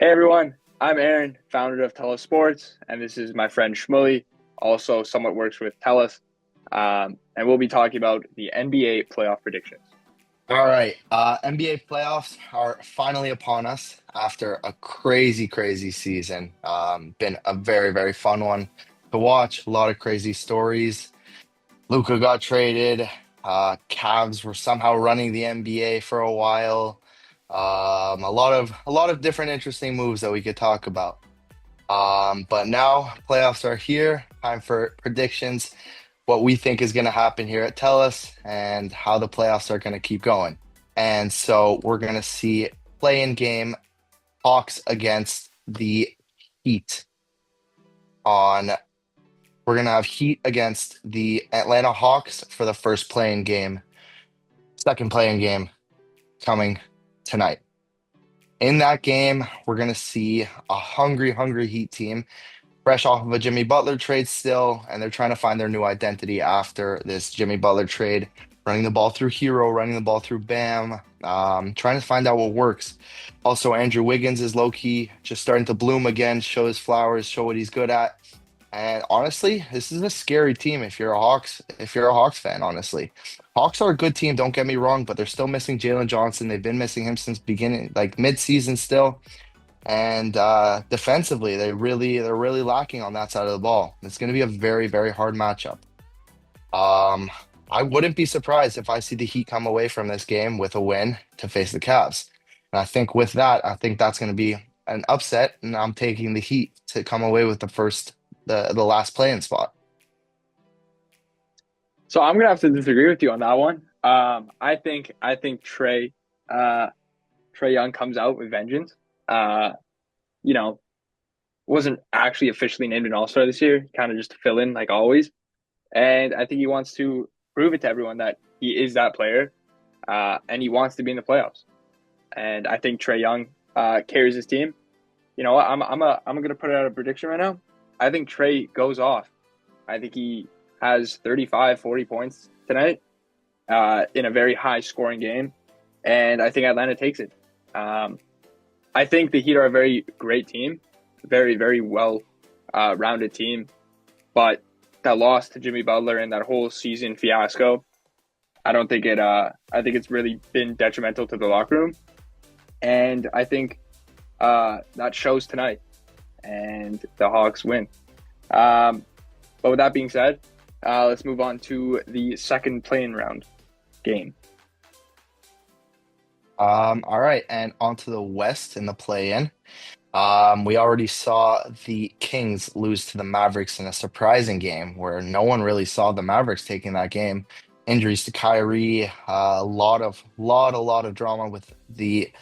Hey everyone, I'm Aaron, founder of Tellus.sports, and this is my friend Shmuley, also somewhat works with Tellus, and we'll be talking about the NBA playoff predictions. All right. NBA playoffs are finally upon us after a crazy, crazy season. Been a very, very fun one to watch. A lot of crazy stories. Luka got traded. Cavs were somehow running the NBA for a while. A lot of different interesting moves that we could talk about. But now playoffs are here. Time for predictions, what we think is going to happen here at Tellus, and how the playoffs are going to keep going. And so we're going to see play-in game Hawks against the Heat on. We're going to have Heat against the Atlanta Hawks for the first play-in game, second play-in game coming tonight. In that game, we're going to see a hungry, hungry Heat team fresh off of a Jimmy Butler trade still, and they're trying to find their new identity after this Jimmy Butler trade, running the ball through Hero, running the ball through Bam, trying to find out what works. Also, Andrew Wiggins is low key just starting to bloom again, show his flowers, show what he's good at. And honestly, this is a scary team if you're a Hawks fan, honestly. Hawks are a good team, don't get me wrong, but they're still missing Jalen Johnson. They've been missing him since beginning, like mid-season still. And defensively, they're really lacking on that side of the ball. It's going to be a very, very hard matchup. Um, I wouldn't be surprised if I see the Heat come away from this game with a win to face the Cavs. And I think with that, I think that's going to be an upset, and I'm taking the Heat to come away with the last play-in spot. So I'm gonna have to disagree with you on that one. I think Trey Young comes out with vengeance. Uh, you know, wasn't actually officially named an All-Star this year, kind of just to fill in like always. And I think he wants to prove it to everyone that he is that player, and he wants to be in the playoffs. And I think Trey Young carries his team. You know what? I'm gonna put out a prediction right now. I think Trey goes off. I think he has 35, 40 points tonight in a very high scoring game, and I think Atlanta takes it. Um, I think the Heat are a very great team, very very well rounded team, but that loss to Jimmy Butler and that whole season fiasco, I don't think it. I think it's really been detrimental to the locker room, and I think that shows tonight, and the Hawks win. Um, but with that being said, let's move on to the second play-in round game. All right, and on to the West in the play-in. We already saw the Kings lose to the Mavericks in a surprising game where no one really saw the Mavericks taking that game. Injuries to Kyrie, a lot of drama with the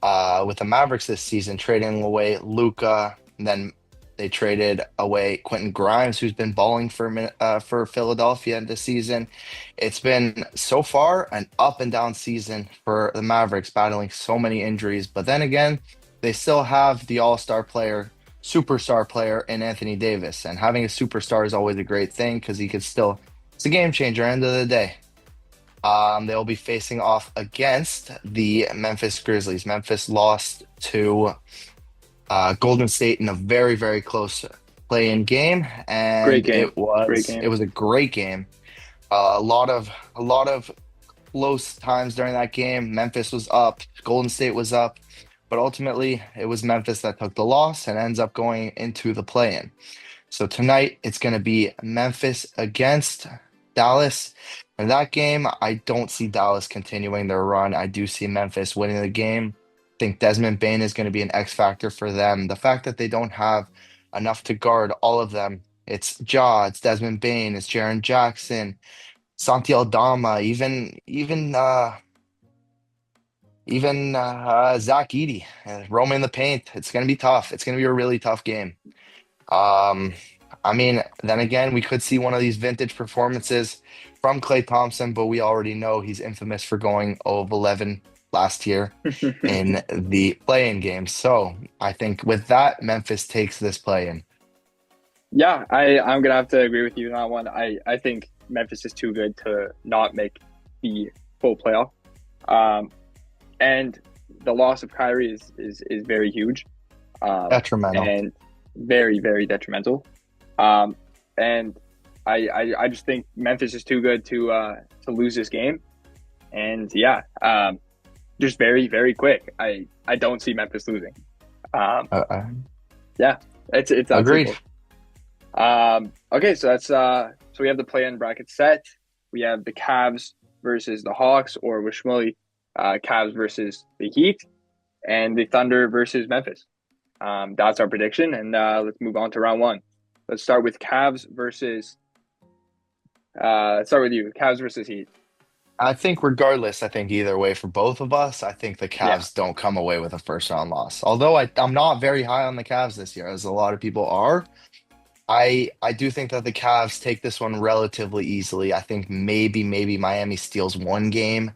Mavericks this season, trading away Luka, and then they traded away Quentin Grimes, who's been balling for Philadelphia this season. It's been so far an up and down season for the Mavericks, battling so many injuries. But then again, they still have the all-star player, superstar player in Anthony Davis. And having a superstar is always a great thing because he could still, it's a game changer at the end of the day. They'll be facing off against the Memphis Grizzlies. Memphis lost to Golden State in a very, very close play-in game, Great and game, great it game. was a great game. A lot of close times during that game. Memphis was up, Golden State was up, but ultimately it was Memphis that took the loss and ends up going into the play-in. So tonight it's going to be Memphis against Dallas. In that game, I don't see Dallas continuing their run. I do see Memphis winning the game. I think Desmond Bane is going to be an X factor for them. The fact that they don't have enough to guard all of them. It's Ja, it's Desmond Bane, it's Jaren Jackson, Santi Aldama, even Zach Edey, roaming the paint. It's going to be tough. It's going to be a really tough game. Um, I mean, then again, we could see one of these vintage performances from Klay Thompson, but we already know he's infamous for going 0 of 11 last year in the play-in game. So I think with that, Memphis takes this play-in. Yeah, I'm gonna have to agree with you on that one. I think Memphis is too good to not make the full playoff. Um, and the loss of Kyrie is very huge. Detrimental. and very, very detrimental. Um, and I just think Memphis is too good to lose this game. And yeah, just very, very quick. I don't see Memphis losing. Um, Uh, uh, yeah, it's that Agreed. simple. Okay, so so we have the play-in bracket set. We have the Cavs versus the Hawks, or with Shmuley, Cavs versus the Heat, and the Thunder versus Memphis. That's our prediction, and let's move on to round one. Let's start with Cavs versus. Let's start with you. Cavs versus Heat. I think regardless, I think either way for both of us, I think the Yeah, Cavs don't come away with a first round loss. Although I'm not very high on the Cavs this year, as a lot of people are. I do think that the Cavs take this one relatively easily. I think maybe Miami steals one game,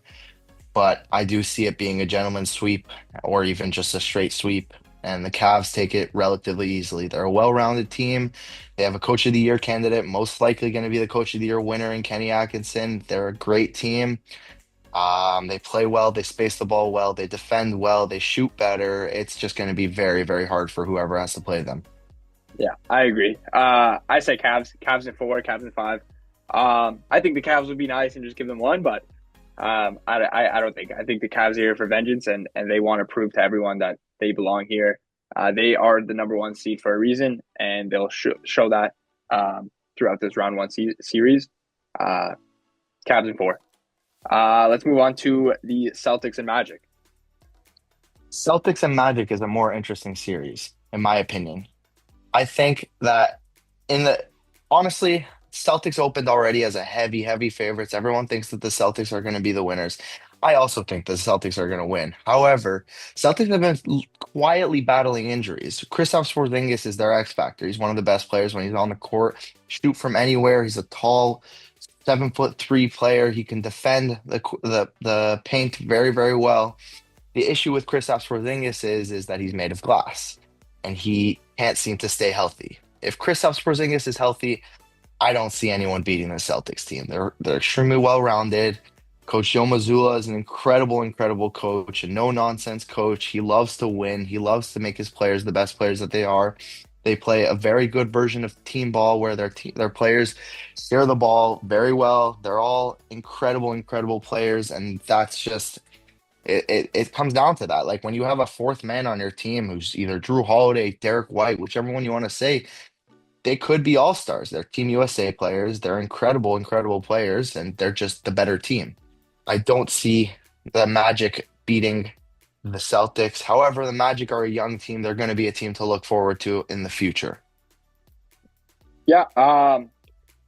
but I do see it being a gentleman's sweep or even just a straight sweep. And the Cavs take it relatively easily. They're a well-rounded team. They have a coach of the year candidate, most likely going to be the coach of the year winner in Kenny Atkinson. They're a great team. They play well, they space the ball well, they defend well, they shoot better. It's just going to be very, very hard for whoever has to play them. yeah, I agree. I say Cavs, Cavs in four, Cavs in five. I think the Cavs would be nice and just give them one, but I don't think. I think the Cavs are here for vengeance, and they want to prove to everyone that they belong here. They are the number one seed for a reason, and they'll show that throughout this round one series. Uh, Cavs in four. Let's move on to the Celtics and Magic. Celtics and Magic is a more interesting series, in my opinion. I think that in the honestly, Celtics opened already as a heavy favorites. Everyone thinks that the Celtics are going to be the winners. I also think the Celtics are going to win. However, Celtics have been quietly battling injuries. Kristaps Porzingis is their X factor. He's one of the best players when he's on the court. Shoot from anywhere. He's a tall 7'3" player. He can defend the paint very well. The issue with Kristaps Porzingis is that he's made of glass, and he can't seem to stay healthy. If Kristaps Porzingis is healthy, I don't see anyone beating the Celtics team. They're extremely well rounded. Coach Joe Mazzulla is an incredible coach, a no nonsense coach. He loves to win. He loves to make his players the best players that they are. They play a very good version of team ball where their players share the ball very well. They're all incredible players, and that's just it comes down to that. Like when you have a fourth man on your team who's either Drew Holiday, Derek White, whichever one you want to say, they could be all stars. They're Team USA players. They're incredible players, and they're just the better team. I don't see the Magic beating the Celtics. However, the Magic are a young team. They're going to be a team to look forward to in the future. Yeah.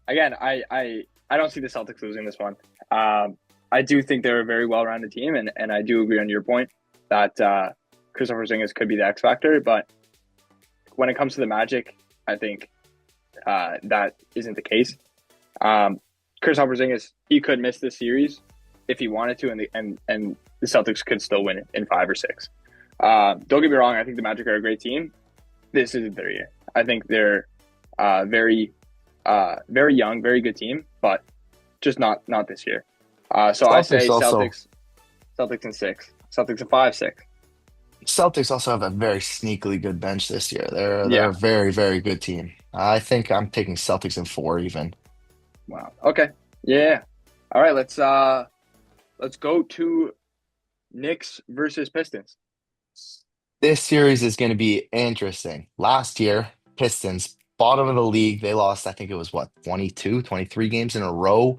Again, I don't see the Celtics losing this one. I do think they're a very well-rounded team, and I do agree on your point that Christopher Porzingis could be the X factor. But when it comes to the Magic, I think that isn't the case. Christopher Porzingis, he could miss this series if he wanted to, and the Celtics could still win it in five or six. Don't get me wrong, I think the Magic are a great team. This isn't their year. I think they're very young, very good team, but just not this year. So I say Celtics also Celtics in six, Celtics in five, six. Celtics also have a very sneakily good bench this year. They're Yeah. a very good team. I think I'm taking Celtics in four even. Wow. Okay. Yeah. All right. Let's go to Knicks versus Pistons. This series is going to be interesting. Last year, Pistons, bottom of the league, they lost, I think it was what, 22, 23 games in a row.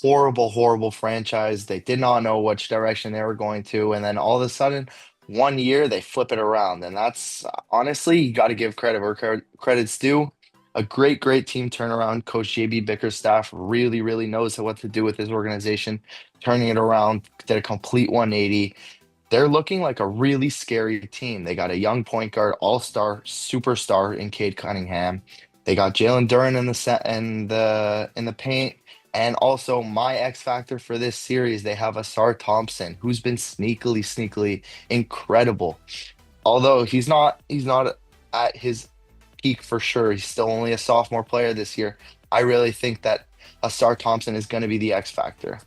Horrible franchise. They did not know which direction they were going to. And then all of a sudden, one year, they flip it around. And that's honestly, you got to give credit where credit's due. A great team turnaround. Coach JB Bickerstaff really knows what to do with his organization, turning it around, did a complete 180. They're looking like a really scary team. They got a young point guard, all-star, superstar in Cade Cunningham. They got Jalen Duren in the set and in the paint. And also my X factor for this series, they have Asar Thompson, who's been sneakily incredible. Although he's not at his peak for sure. He's still only a sophomore player this year. I really think that Asar Thompson is going to be the X factor.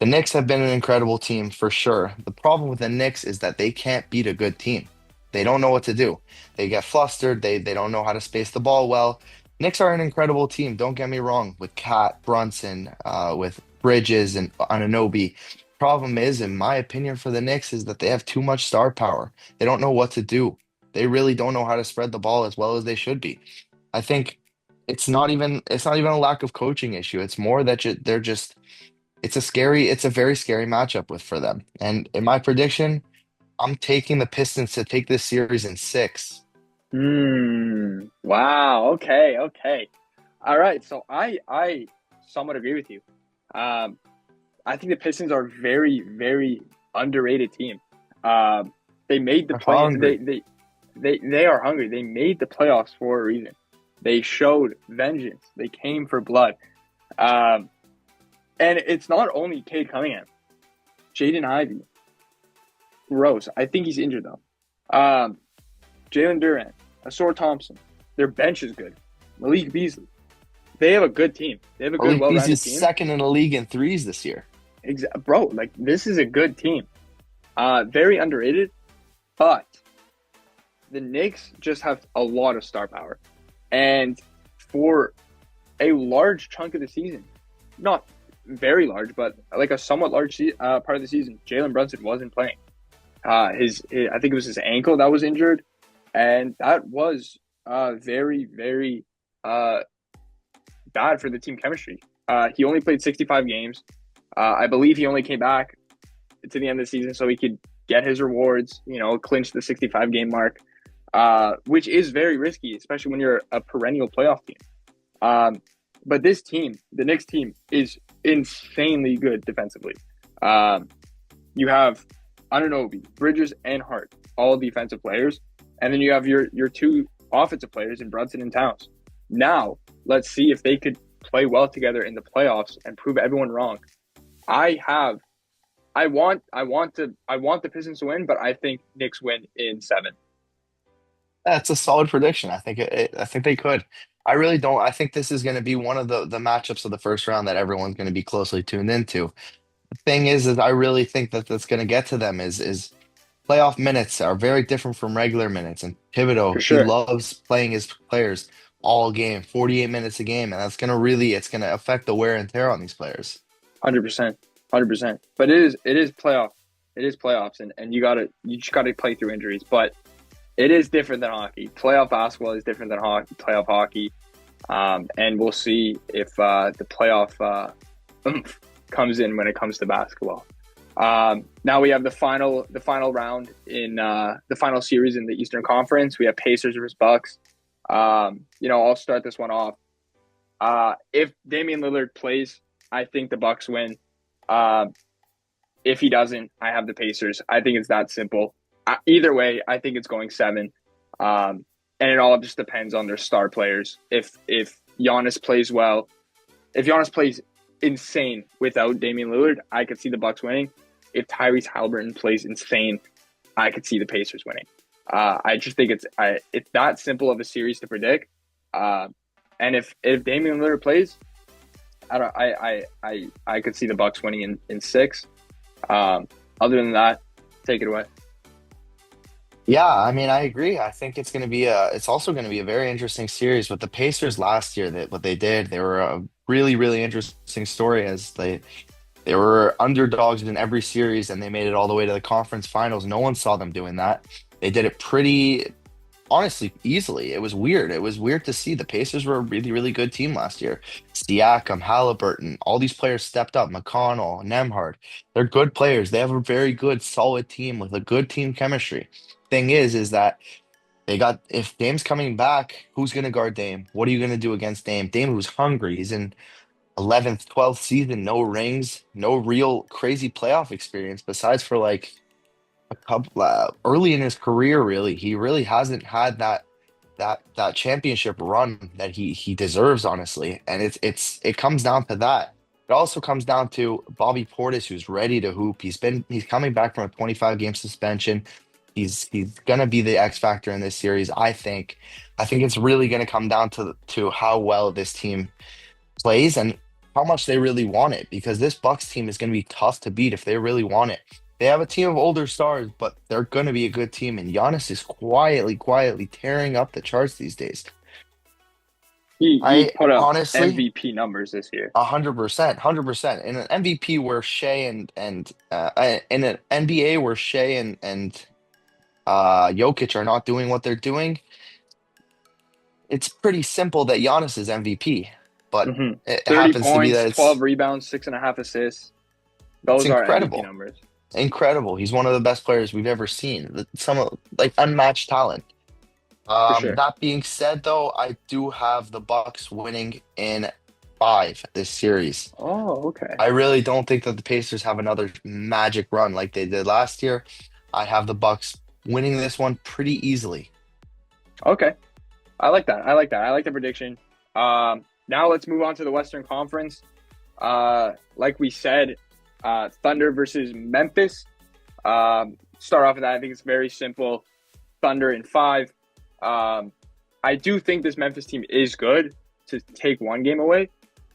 The Knicks have been an incredible team for sure. The problem with the Knicks is that they can't beat a good team. They don't know what to do. They get flustered. They don't know how to space the ball well. Knicks are an incredible team. Don't get me wrong, with Cat, Brunson, with Bridges and Anunoby. Problem is, in my opinion, for the Knicks is that they have too much star power. They don't know what to do. They really don't know how to spread the ball as well as they should be. I think it's not even a lack of coaching issue. It's more that they're just it's a very scary matchup with for them. And in my prediction, I'm taking the Pistons to take this series in six. Wow. Okay. Okay. All right. So I somewhat agree with you. Um, I think the Pistons are very, very underrated team. They made the They're play. hungry. They are hungry. They made the playoffs for a reason. They showed vengeance. They came for blood. Um, and it's not only Cade Cunningham, Jaden Ivey, Rose. I think he's injured though. Jalen Durant, Asor Thompson. Their bench is good. Malik Beasley. They have a good team. They have a good, Malik well-rounded Beasley's team. second in the league in threes this year. Bro, like this is a good team. Very underrated, but the Knicks just have a lot of star power. And for a large chunk of the season, not very large, but like a somewhat large part of the season, Jalen Brunson wasn't playing. I think it was his ankle that was injured, and that was very, very uh, bad for the team chemistry. He only played 65 games. I believe he only came back to the end of the season so he could get his rewards, clinch the 65 game mark, which is very risky, especially when you're a perennial playoff team. Um, but this team, the Knicks team, is insanely good defensively. Um, you have Anunoby, Bridges, and Hart, all defensive players, and then you have your two offensive players in Brunson and Towns. Now, let's see if they could play well together in the playoffs and prove everyone wrong. I have I want the Pistons to win, but I think Knicks win in seven. That's a solid prediction. I think they could. I really don't. I think this is going to be one of the matchups of the first round that everyone's going to be closely tuned into. The thing is I really think that that's going to get to them is playoff minutes are very different from regular minutes. And For Thibodeau, he sure. loves playing his players all game, 48 minutes a game, and that's going to really it's going to affect the wear and tear on these players. 100%. 100%. But it is playoff. It is playoffs and you just gotta play through injuries. But it is different than hockey. Playoff basketball is different than playoff hockey. And we'll see if the playoff oomph comes in when it comes to basketball. Now we have the final round in the final series in the Eastern Conference. We have Pacers versus Bucks. I'll start this one off. If Damian Lillard plays, I think the Bucks win. Uh, if he doesn't, I have the Pacers. I think it's that simple. Either way, I think it's going seven. And it all just depends on their star players. If Giannis plays well, if Giannis plays insane without Damian Lillard, I could see the Bucks winning. If Tyrese Halliburton plays insane, I could see the Pacers winning. I just think it's that simple of a series to predict. Uh, and if Damian Lillard plays, I could see the Bucks winning in six. Other than that, take it away. Yeah, I mean, I agree. I think it's also going to be a very interesting series with the Pacers last year that what they did, they were a really, really interesting story as they were underdogs in every series and they made it all the way to the conference finals. No one saw them doing that. They did it pretty honestly easily. It was weird. It was weird to see the Pacers were a really, really good team last year. Siakam, Halliburton, all these players stepped up. McConnell, Nemhard. They're good players. They have a very good, solid team with a good team chemistry. Thing is that they got if Dame's coming back, who's gonna guard Dame? What are you gonna do against Dame? Dame who's hungry. He's in 11th, 12th season, no rings, no real crazy playoff experience besides for like a couple early in his career, really. He really hasn't had that championship run that he deserves, honestly. And it comes down to that. It also comes down to Bobby Portis, who's ready to hoop. He's coming back from a 25 game suspension. He's gonna be the X factor in this series, I think. I think it's really gonna come down to how well this team plays and how much they really want it because this Bucks team is gonna be tough to beat if they really want it. They have a team of older stars, but they're going to be a good team. And Giannis is quietly tearing up the charts these days. He I put up honestly, MVP numbers this year 100%, 100%. In an MVP where Shea and in an NBA where Shea and Jokic are not doing what they're doing, it's pretty simple that Giannis is MVP. But hmm it 30 happens to be points, that 12 rebounds, 6.5 assists. it's Those are MVP incredible. numbers Incredible. He's one of the best players we've ever seen. Some like unmatched talent. for sure. That being said, though, I do have the Bucks winning in five this series. Oh, okay. I really don't think that the Pacers have another magic run like they did last year. I have the Bucks winning this one pretty easily. Okay. I like that. I like that. I like the prediction. Now let's move on to the Western Conference. Like we said, Thunder versus Memphis. Start off with that. I think it's very simple. Thunder in five. I do think this Memphis team is good to take one game away.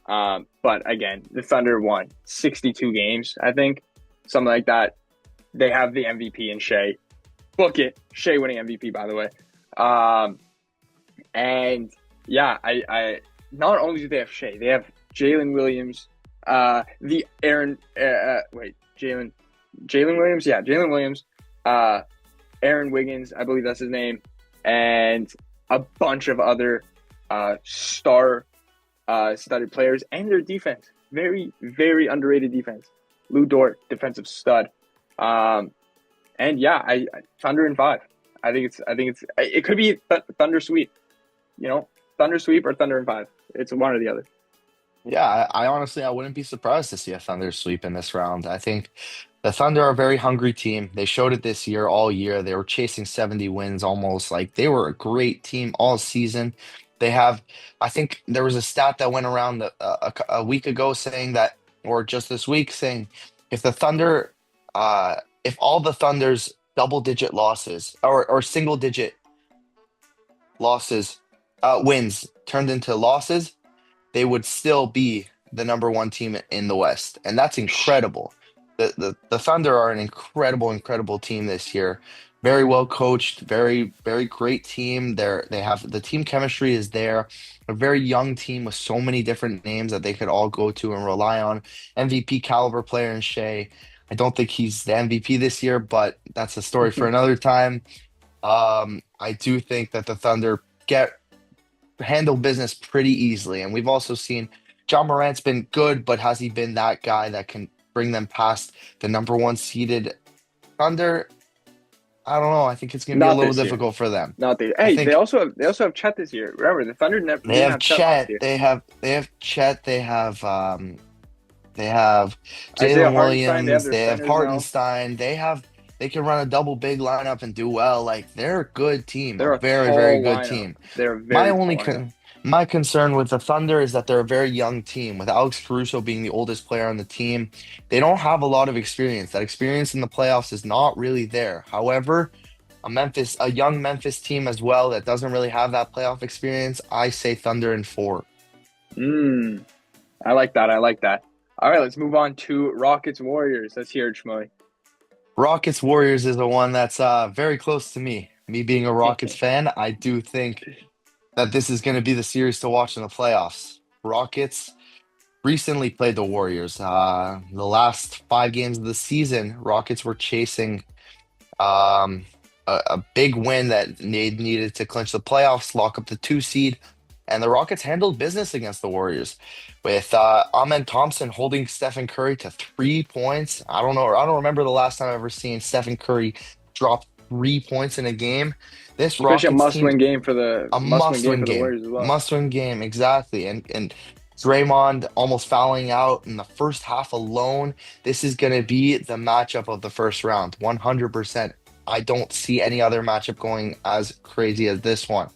But again, the Thunder won 62 games, I think, something like that. They have the MVP in Shea. Book it. Shea winning MVP, by the way. And yeah, I not only do they have Shea, they have Jalen Williams, the Aaron, wait, Jalen Williams, yeah, Jalen Williams, uh, Aaron Wiggins, I believe that's his name, and a bunch of other star studded players, and their defense, very very underrated defense. Lou Dort, defensive stud, and yeah, I Thunder in five. It could be Thunder sweep, you know, Thunder sweep or Thunder in five. It's one or the other. Yeah, I honestly I wouldn't be surprised to see a Thunder sweep in this round. I think the Thunder are a very hungry team. They showed it this year, all year. They were chasing 70 wins almost. Like they were a great team all season. They have, I think there was a stat that went around a week ago saying that, or just this week saying, if the Thunder, if all the Thunder's double-digit losses or single-digit losses, wins turned into losses, they would still be the number one team in the West, and that's incredible. The Thunder are an incredible team this year. Very well coached, very great team. They have the team chemistry is there. A very young team with so many different names that they could all go to and rely on. MVP caliber player in Shea. I don't think he's the MVP this year, but that's a story for another time. I do think that the Thunder get handle business pretty easily. And we've also seen John Morant's been good, but has he been that guy that can bring them past the number one seeded Thunder? I don't know. I think it's going to be a Not little this year. difficult for them. Not the. I Hey, think they also have Chet this year. Remember, the Thunder never they didn't have have Chet last Chet, year. they have Chet, they have Isaiah Jalen Hartenstein, they have Williams, their they have centers now. Hartenstein, they can run a double big lineup and do well. Like they're a good team, a They're a very tall good lineup. team. They're a My very only tall lineup. con my concern with the Thunder is that they're a very young team. With Alex Caruso being the oldest player on the team, they don't have a lot of experience. That experience in the playoffs is not really there. However, a young Memphis team as well that doesn't really have that playoff experience, I say Thunder in four. Mm, I like that. I like that. All right, let's move on to Rockets Warriors. Let's hear it, Shmoy. Rockets Warriors is the one that's very close to me. Me being a Rockets fan, I do think that this is going to be the series to watch in the playoffs. Rockets recently played the Warriors. The last five games of the season, Rockets were chasing um, a big win that they needed to clinch the playoffs, lock up the two seed, and the Rockets handled business against the Warriors with Amen Thompson holding Stephen Curry to 3 points. I don't know. I don't remember the last time I've ever seen Stephen Curry drop 3 points in a game. This Especially a Rockets team, must-win game for the a must-win game must-win for the game, Warriors as well. must-win game, exactly. And Draymond almost fouling out in the first half alone. This is going to be the matchup of the first round, 100%. I don't see any other matchup going as crazy as this one.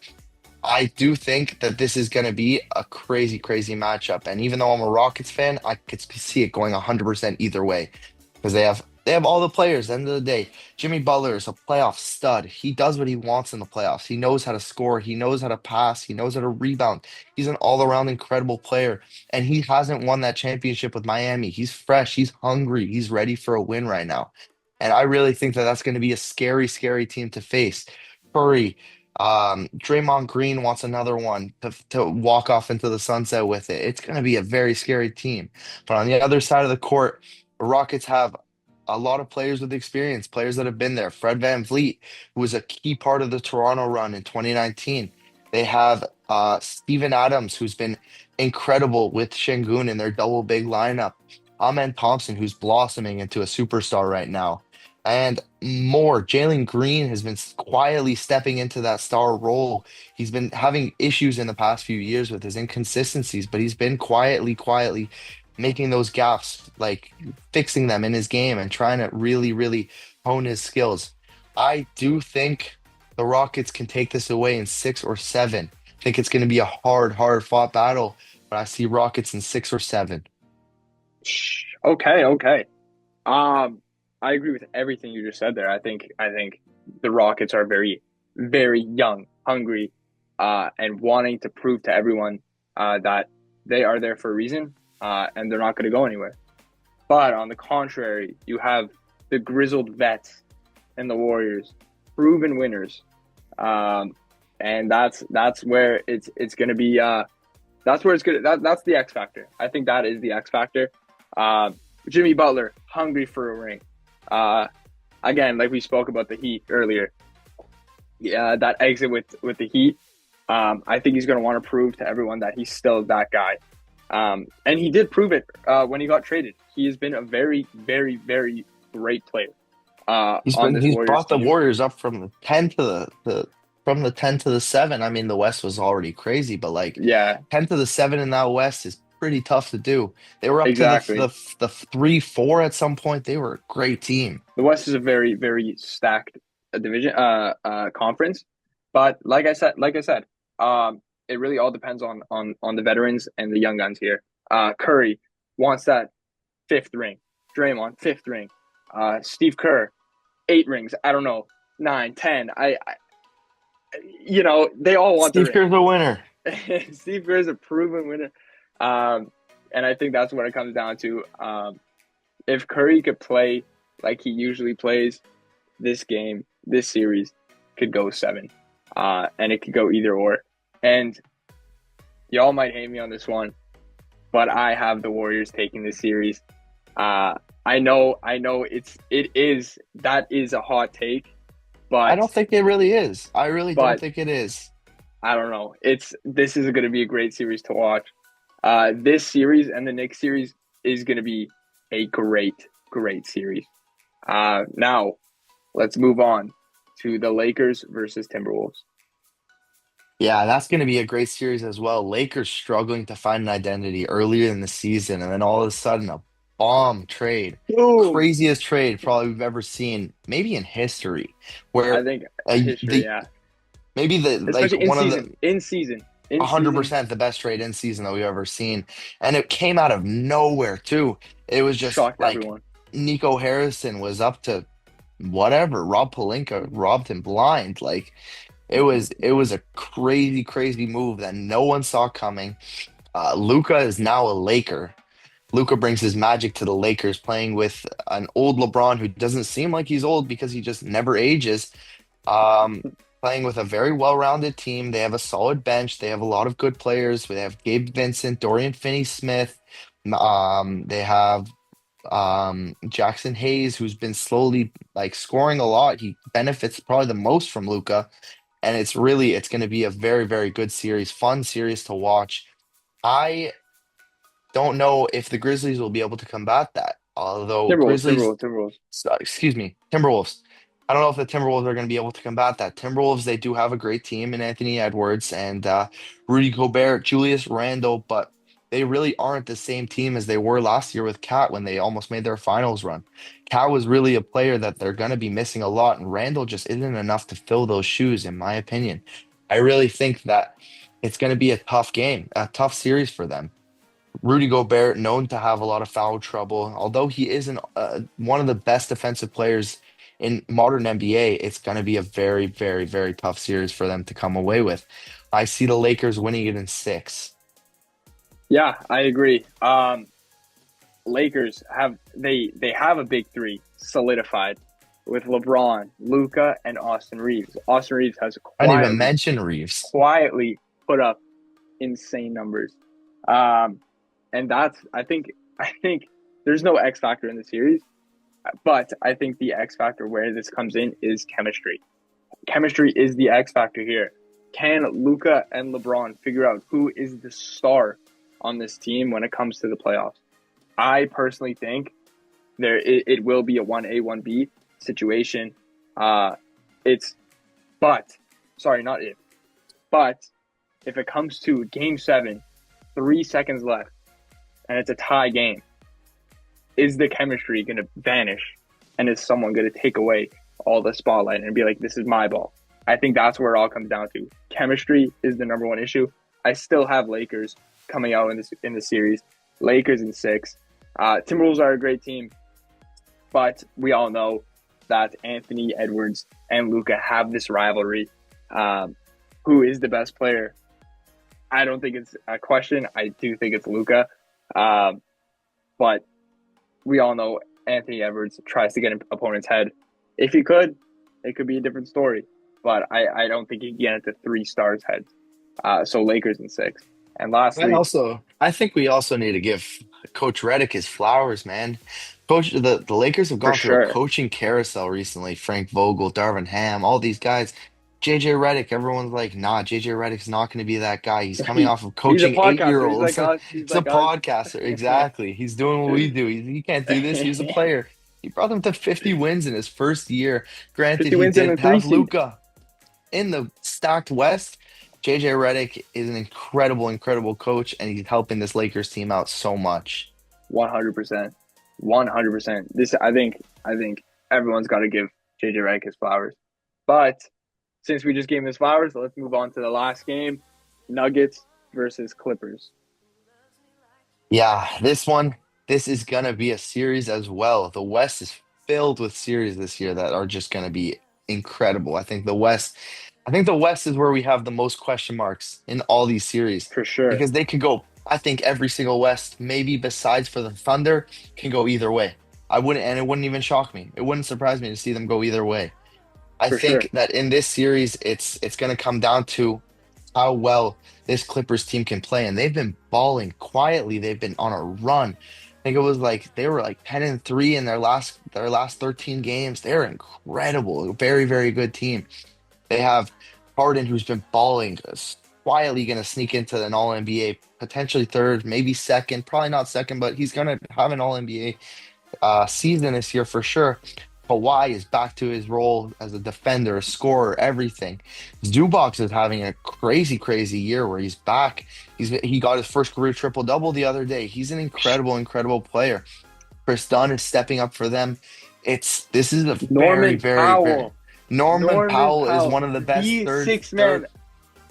I do think that this is going to be a crazy matchup. And even though I'm a Rockets fan, I could see it going 100% either way because they have all the players. At the end of the day, Jimmy Butler is a playoff stud. He does what he wants in the playoffs. He knows how to score. He knows how to pass. He knows how to rebound. He's an all-around incredible player, and he hasn't won that championship with Miami. He's fresh. He's hungry. He's ready for a win right now. And I really think that that's going to be a scary, scary team to face. Curry, Draymond Green wants another one to walk off into the sunset with it. It's going to be a very scary team. But on the other side of the court, the Rockets have a lot of players with experience, players that have been there. Fred VanVleet, who was a key part of the Toronto run in 2019. They have Steven Adams, who's been incredible with Şengün in their double big lineup. Amen Thompson, who's blossoming into a superstar right now. And more. Jalen Green has been quietly stepping into that star role. He's been having issues in the past few years with his inconsistencies, but he's been quietly making those gaps, like fixing them in his game and trying to really, really hone his skills. I do think the Rockets can take this away in 6 or 7. I think it's going to be a hard fought battle, but I see Rockets in 6 or 7. Okay, okay. Um, I agree with everything you just said there. I think the Rockets are very, very young, hungry, and wanting to prove to everyone that they are there for a reason, and they're not going to go anywhere. But on the contrary, you have the grizzled vets and the Warriors, proven winners, and that's where it's going to be. That's where it's good. That's the X factor. I think that is the X factor. Jimmy Butler, hungry for a ring. Uh, Again, like we spoke about the Heat earlier, yeah, that exit with the Heat. I think he's going to want to prove to everyone that he's still that guy. And he did prove it when he got traded. He has been a very, very, very great player on this He's Warriors brought the team. Warriors up from the 10 to the from the 10 to the 7. I mean, the West was already crazy, but like Yeah, 10 to the 7 in that West is pretty tough to do. They were up to exactly. the 3-4 at some point. They were a great team. The West is a very, very stacked division conference. But like I said, it really all depends on the veterans and the young guns here. Curry wants that fifth ring. Draymond, fifth ring. Steve Kerr, 8 rings. I don't know, nine, 10. They all want the Steve ring. Kerr's a winner. Steve Kerr is a proven winner. Um, and I think that's what it comes down to. If Curry could play like he usually plays, this game, this series could go 7. And it could go either or. And y'all might hate me on this one, but I have the Warriors taking this series. I know that is a hot take, I but don't think it really is. I really don't but think it is. I don't know. This is going to be a great series to watch. This series and the Knicks series is going to be a great, great series. Now let's move on to the Lakers versus Timberwolves. Yeah, that's going to be a great series as well. Lakers struggling to find an identity earlier in the season, and then all of a sudden, a bomb trade, Boom! craziest trade probably we've ever seen, maybe in history, I where think history, the yeah, maybe the like especially in one of season, the in season, in season, 100% the best trade in season that we've ever seen, and it came out of nowhere too. It was just shocked like everyone. Nico Harrison was up to whatever. Rob Pelinka robbed him blind. Like it was a crazy move that no one saw coming. Luca is now a Laker. Luca brings his magic to the Lakers, playing with an old LeBron who doesn't seem like he's old because he just never ages. Um, Playing with a very well-rounded team. They have a solid bench. They have a lot of good players. They have Gabe Vincent, Dorian Finney-Smith. They have Jackson Hayes, who's been slowly like scoring a lot. He benefits probably the most from Luca, and it's going to be a very good series, fun series to watch. I don't know if the Grizzlies will be able to combat that. Although Timberwolves, Grizzlies, Timberwolves, Timberwolves. excuse me, Timberwolves. I don't know if the Timberwolves are going to be able to combat that. Timberwolves, they do have a great team in Anthony Edwards and Rudy Gobert, Julius Randle, but they really aren't the same team as they were last year with Cat when they almost made their finals run. Cat was really a player that they're going to be missing a lot, and Randle just isn't enough to fill those shoes, in my opinion. I really think that it's going to be a tough game, a tough series for them. Rudy Gobert, known to have a lot of foul trouble, although he isn't one of the best defensive players in modern NBA, it's going to be a very tough series for them to come away with. I see the Lakers winning it in 6. Yeah, I agree. Lakers have they have a big three solidified. with LeBron, Luca, and Austin Reeves. Austin Reeves has I didn't even quietly, mention Reeves. quietly put up insane numbers. Um, and I think there's no X factor in the series, but I think the X factor where this comes in is chemistry. Chemistry is the X factor here. Can Luca and LeBron figure out who is the star on this team when it comes to the playoffs? I personally think it will be a 1A 1B situation. It's but sorry, not if, but if it comes to Game 7, 3 seconds left, and it's a tie game, is the chemistry going to vanish, and is someone going to take away all the spotlight and be like, "This is my ball"? I think that's where it all comes down to. Chemistry is the number one issue. I still have Lakers coming out in the series. Lakers in 6. Timberwolves are a great team, but we all know that Anthony Edwards and Luka have this rivalry. Who is the best player? I don't think it's a question. I do think it's Luka, but we all know Anthony Edwards tries to get in opponent's head. If he could, it could be a different story. But I don't think he can get into 3 stars' heads. So Lakers in 6. And lastly, I think we also need to give Coach Redick his flowers, man. Coach, the Lakers have for gone through a sure, coaching carousel recently. Frank Vogel, Darvin Ham, all these guys. JJ Redick, everyone's like, nah, JJ Redick's not going to be that guy. He's coming off of he's a coaching podcaster. He's like eight-year-olds. us. He's He's a like us. podcaster. Exactly. He's doing what we do. He can't do this. He was a player. He brought them to 50 wins in his first year. Granted, 50 he wins in did a three have seed. Luca in the stacked West. JJ Redick is an incredible, incredible coach, and he's helping this Lakers team out so much. 100%. 100%. I think everyone's got to give JJ Redick his flowers. But since we just gave him his flowers, let's move on to the last game. Nuggets versus Clippers. Yeah, this is gonna be a series as well. The West is filled with series this year that are just gonna be incredible. I think the West is where we have the most question marks in all these series For sure. because they could go, I think every single West, maybe besides for the Thunder, can go either way. It wouldn't even shock me. It wouldn't surprise me to see them go either way. I For sure. think that in this series, it's going to come down to how well this Clippers team can play, and they've been balling quietly. They've been on a run. I think it was like they were like 10-3 in their last 13 games. They're incredible, a very very good team. They have Harden, who's been balling, quietly going to sneak into an All NBA, potentially third, maybe second, probably not second, but he's going to have an All NBA season this year for sure. Kawhi is back to his role as a defender, a scorer, everything. Zubac is having a crazy, crazy year where he's back. He got his first career triple double the other day. He's an incredible, incredible player. Chris Dunn is stepping up for them. This is a very, Norman very, very Powell. Norman Norman Powell is Powell. one of the best The six man.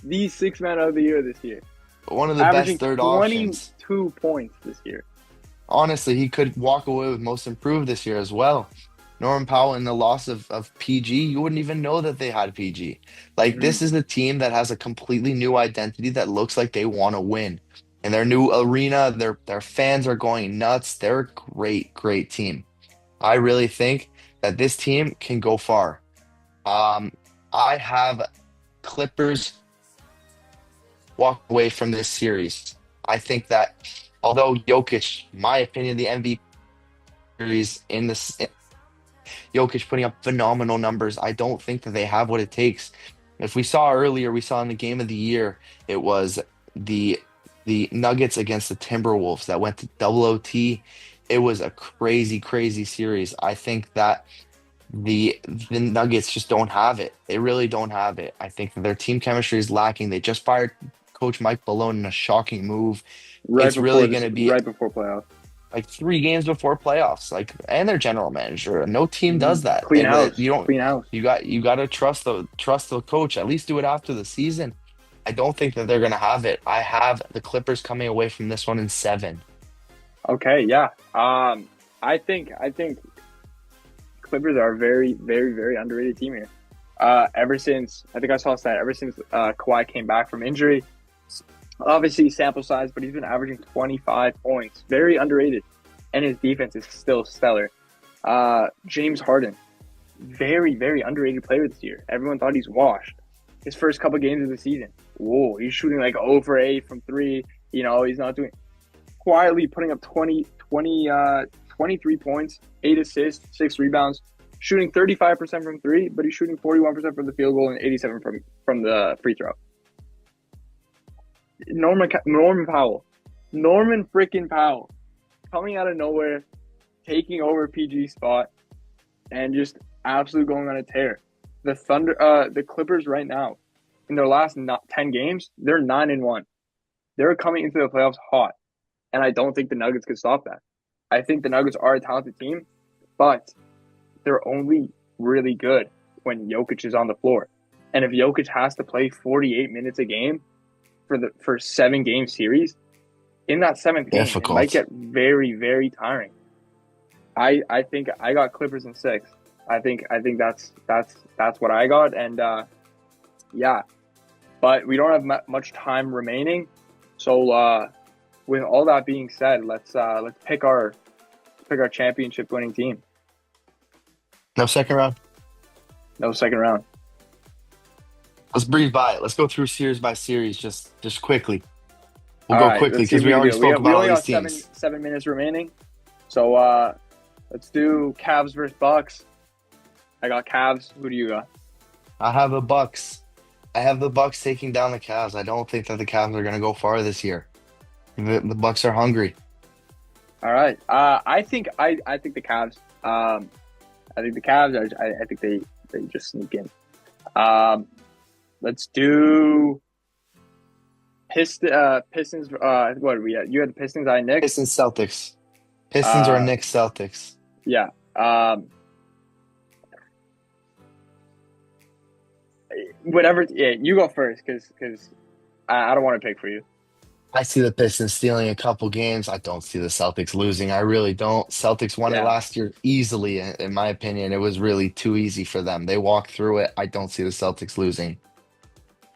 The 6 man of the year this year. one of the best Averaging third options. 22 points this year. Honestly, he could walk away with most improved this year as well. Norman Powell in the loss of PG, you wouldn't even know that they had PG. Like Mm-hmm. this is a team that has a completely new identity that looks like they want to win. In their new arena, their fans are going nuts. They're a great, great team. I really think that this team can go far. Um, I have Clippers walk away from this series. I think that although Jokic, my opinion, the MVP series in this Jokic putting up phenomenal numbers. I don't think that they have what it takes. If we saw earlier, we saw in the game of the year, it was the the Nuggets against the Timberwolves that went to double OT. It was a crazy, crazy series. I think that the Nuggets just don't have it. They really don't have it. I think that their team chemistry is lacking. They just fired Coach Mike Malone in a shocking move. It's really going to be Right before playoffs. like 3 games before playoffs, like, and their general manager. No team does that. Clean house. You don't. Clean house. You got to trust the coach. At least do it after the season. I don't think that they're going to have it. I have the Clippers coming away from this one in 7. Okay, yeah. I think Clippers are a very, very, very underrated team here. Ever since I think I saw a stat, ever since Kawhi came back from injury, obviously sample size, but he's been averaging 25 points. Very underrated, and his defense is still stellar. James Harden, very, very underrated player this year. Everyone thought he's washed. His first couple games of the season, whoa, he's shooting like 0 for 8 from three. He's not doing quietly putting up 23 points, 8 assists, 6 rebounds, shooting 35% from three, but he's shooting 41% from the field goal and 87 from the free throw. Norman Powell, Norman freaking Powell, coming out of nowhere, taking over PG's spot, and just absolutely going on a tear. The Clippers right now, in their last 10 games, they're 9-1. They're coming into the playoffs hot, and I don't think the Nuggets can stop that. I think the Nuggets are a talented team, but they're only really good when Jokic is on the floor. And if Jokic has to play 48 minutes a game for 7-game series, in that seventh game, it might Difficult. get very, very tiring. I think I got Clippers in 6. I think that's what I got, and yeah. But we don't have much time remaining, so with all that being said, let's pick our championship winning team. No second round. No second round. Let's breeze by it. Let's go through series by series, just quickly. We'll All go right, quickly let's see if because we we can already do it. spoke We about all only these got teams. 7 minutes remaining, so let's do Cavs versus Bucks. I got Cavs. Who do you got? I have the Bucks. I have the Bucks taking down the Cavs. I don't think that the Cavs are going to go far this year. The Bucks are hungry. All right. I think the Cavs. I think the Cavs are. I think they just sneak in. Um, let's do Pistons. What are we at? You had the Pistons. I Knicks. Pistons, Celtics. Pistons or Uh, Knicks, Celtics. yeah. Whatever. Yeah, you go first because I don't want to pick for you. I see the Pistons stealing a couple games. I don't see the Celtics losing. I really don't. Celtics won it Yeah, last year easily, in my opinion. It was really too easy for them. They walked through it. I don't see the Celtics losing.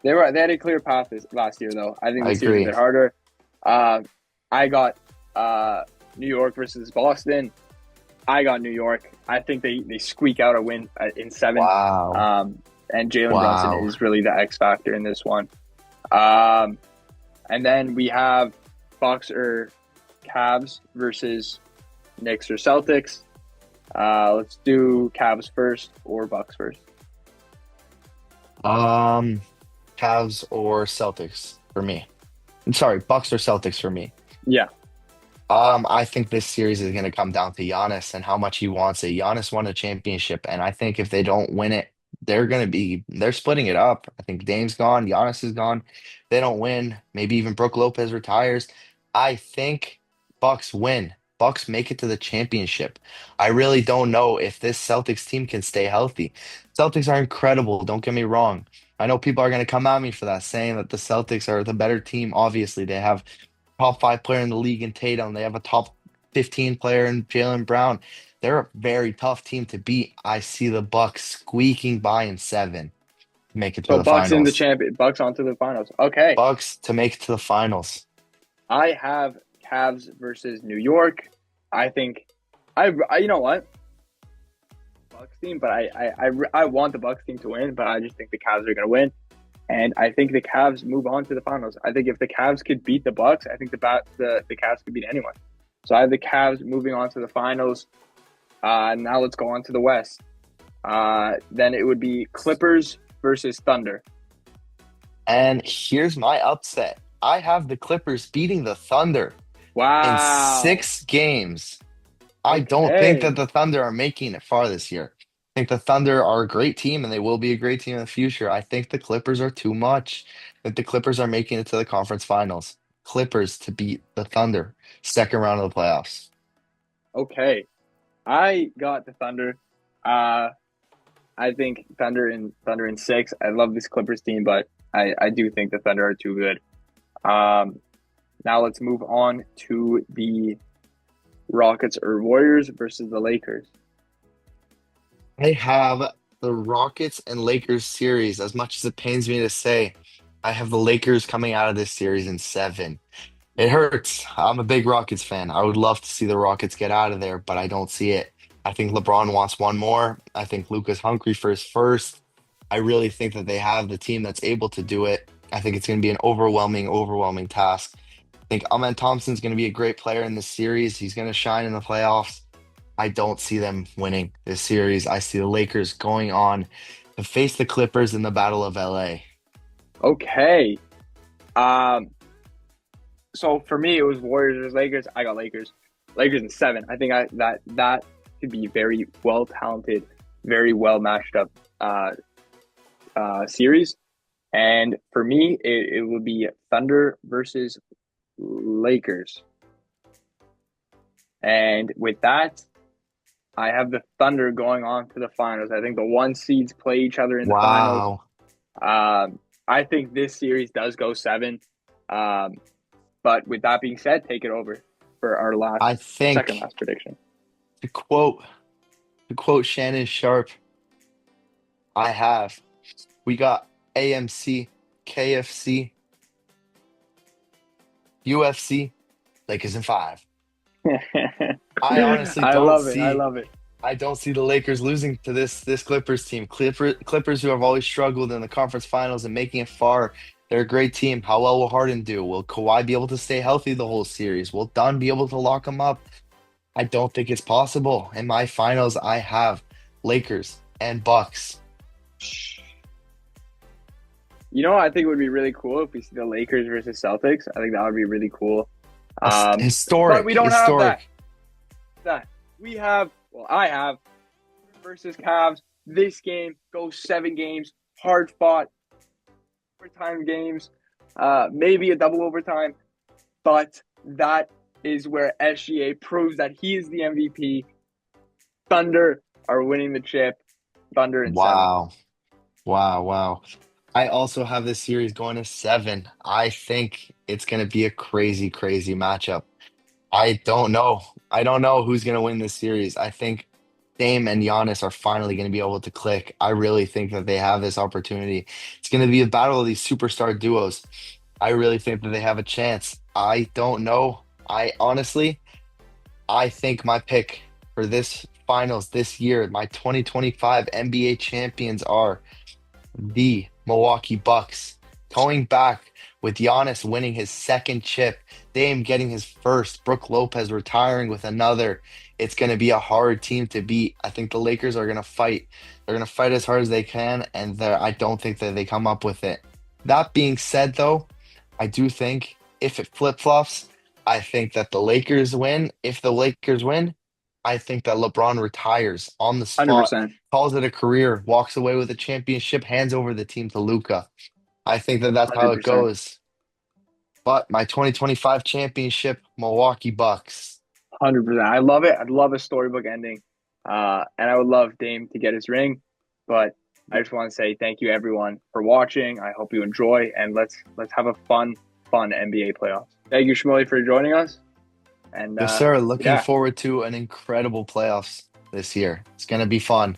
they had a clear path last year though. I think I this year's a agree. bit harder. Uh, I got New York versus Boston. I got New York. I think they squeak out a win in 7. Wow. And Jalen Brunson Wow. is really the X factor in this one. Um, and then we have Bucks or Cavs versus Knicks or Celtics. Let's do Cavs first or Bucks first. Um, Cavs or Celtics for me. I'm sorry, Bucks or Celtics for me. Yeah. I think this series is going to come down to Giannis and how much he wants it. Giannis won a championship, and I think if they don't win it, they're splitting it up. I think Dame's gone, Giannis is gone. They don't win. Maybe even Brooke Lopez retires. I think Bucks win. Bucks make it to the championship. I really don't know if this Celtics team can stay healthy. Celtics are incredible. Don't get me wrong. I know people are going to come at me for that, saying that the Celtics are the better team. Obviously, they have top 5 player in the league in Tatum. They have a top 15 player in Jalen Brown. They're a very tough team to beat. I see the Bucks squeaking by in 7 to make it to So the Bucks in the finals. champion. Bucks onto the finals. Okay. Bucks to make it to the finals. I have Cavs versus New York. I think I you know what? Bucks team, but I want the Bucks team to win, but I just think the Cavs are going to win. And I think the Cavs move on to the finals. I think if the Cavs could beat the Bucks, I think the Cavs could beat anyone. So I have the Cavs moving on to the finals. Now let's go on to the West. Then it would be Clippers versus Thunder. And here's my upset. I have the Clippers beating the Thunder in Wow. 6 games. I don't think that Okay. the Thunder are making it far this year. I think the Thunder are a great team and they will be a great team in the future. I think the Clippers are too much. That the Clippers are making it to the conference finals. Clippers to beat the Thunder, second round of the playoffs. Okay. I got the Thunder. Uh, I think Thunder in 6. I love this Clippers team, but I do think the Thunder are too good. Um, Now let's move on to the Rockets or Warriors versus the Lakers. I have the Rockets and Lakers series. As much as it pains me to say, I have the Lakers coming out of this series in 7. It hurts. I'm a big Rockets fan. I would love to see the Rockets get out of there, but I don't see it. I think LeBron wants one more. I think Luka's hungry for his first. I really think that they have the team that's able to do it. I think it's going to be an overwhelming task. I think Amen Thompson's going to be a great player in this series. He's going to shine in the playoffs. I don't see them winning this series. I see the Lakers going on to face the Clippers in the Battle of LA. Okay. Um, so for me, it was Warriors versus Lakers. I got Lakers. Lakers in seven. I think that could be very well talented, very well matched up series. And for me, it would be Thunder versus Lakers. And with that, I have the Thunder going on to the finals. I think the one seeds play each other in the finals. Wow. I think this series does go seven. Um, but with that being said, take it over for our I second think last prediction. to quote to quote Shannon Sharp, I have we got AMC, KFC, UFC, Lakers in five. I honestly I don't love it. I see love it. I don't see the Lakers losing to this Clippers team. Clippers who have always struggled in the conference finals and making it far. They're a great team. How well will Harden do? Will Kawhi be able to stay healthy the whole series? Will Dunn be able to lock him up? I don't think it's possible. In my finals, I have Lakers and Bucks. You know, I think it would be really cool if we see the Lakers versus Celtics. I think that would be really cool. But we don't have that. Historic. That we have. Well, I have versus Cavs. This game goes 7 games, hard fought, overtime games, maybe a double overtime. But that is where SGA proves that he is the MVP. Thunder are winning the chip. Thunder in seven. Wow. Wow. I also have this series going to seven. I think it's going to be a crazy matchup. I don't know. I don't know who's going to win this series. I think Dame and Giannis are finally going to be able to click. I really think that they have this opportunity. It's going to be a battle of these superstar duos. I really think that they have a chance. I don't know. I think my pick for this finals this year, my 2025 NBA champions are the Milwaukee Bucks. Going back with Giannis winning his second chip, Dame getting his first, Brook Lopez retiring with another. It's going to be a hard team to beat. I think the Lakers are going to fight. They're going to fight as hard as they can, and I don't think that they come up with it. That being said, though, I do think if it flip-flops, I think that the Lakers win. If the Lakers win, I think that LeBron retires on the spot, 100%. calls it a career, walks away with a championship, hands over the team to Luka. I think that that's how it 100%. goes. But my 2025 championship, Milwaukee Bucks. 100%. I love it. I'd love a storybook ending. And I would love Dame to get his ring. But I just want to say thank you everyone for watching. I hope you enjoy, and let's have a fun NBA playoffs. Thank you, Shmuley, for joining us. And Yes, sir. Looking yeah. forward to an incredible playoffs this year. It's going to be fun.